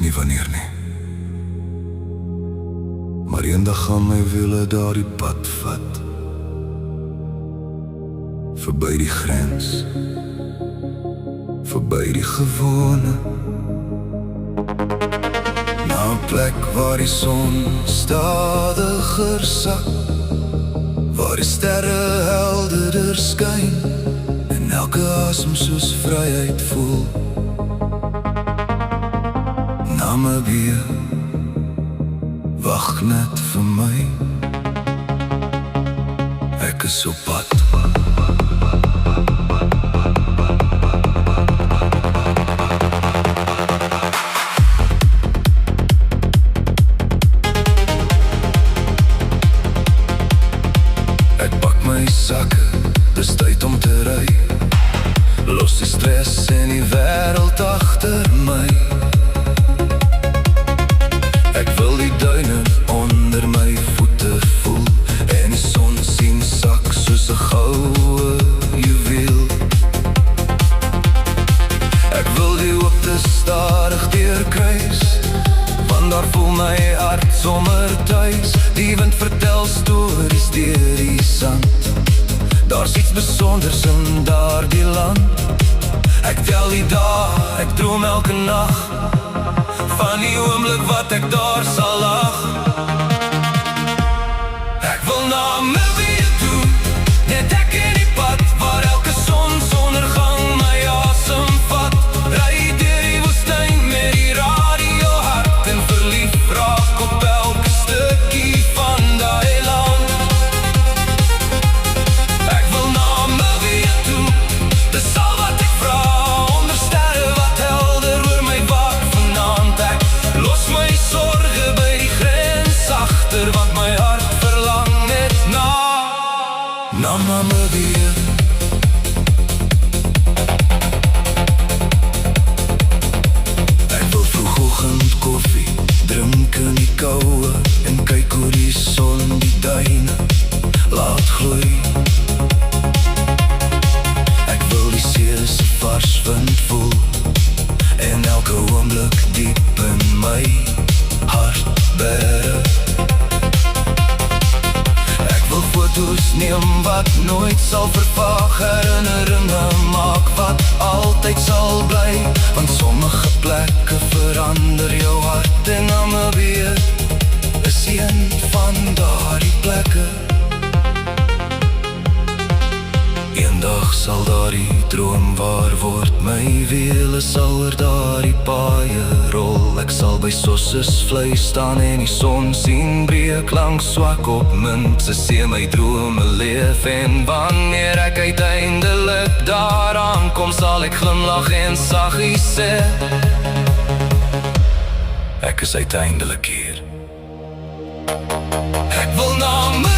nie wanneer nie. Maar eendag gaan my wiele daardie pad vat, verby die grens, verby die gewone, na 'n plek waar die son stadiger sak, waar die sterre helderder skyn en elke asem soos vryheid voel. Namibië wag net vir my, ek is op pad. Ek pak my sakke, dis tyd om te ry, los die stress en die wêreld agter my. Ek wil die duine onder my voete voel en die son sien sak soos 'n goue juweel. Ek wil die hoogte stadig deurkruis, want daar voel my hart sommer tuis. Die wind vertel stories deur die sand, daar's iets besonders in daardie land. Ek tel die dae, ek droom elke nag van die oomblik wat ek daar sal lag. Ek wil Namibië toe, net ek in die pad, waar elke sonsondergang my asem vat. Ry deur die woestyn met die radio hard en verlief raak op elke stukkie van daai land. Ek wil Namibië toe, dis al wat ek vra, onder sterre wat helder oor my waak vanaand. Ek los my sorge by die grens agter, want my hart verlang net na Namibië. Ek wil vroegoggend koffie drink in die koue en kyk hoe die son die duine laat gloei. Ek wil die see se vars wind voel en elke oomblik diep in my hart bære. Ek wil foto's neem wat nooit sal vervaag, herinneringe maak wat altyd sal bly, want sommige plekke verander jou hart en Namibië is een van daardie plekke. Eendag sal daardie droom waar word, my wiele sal oor daardie paaie rol. Ek sal by Sossus vlei staan en die son sien breek langs Swakopmund. Sy sien my drome leef en wanneer ek uiteindelik daar aankom, sal ek glimlag en saggies sê, ek is uiteindelik hier. Ek wil Namibië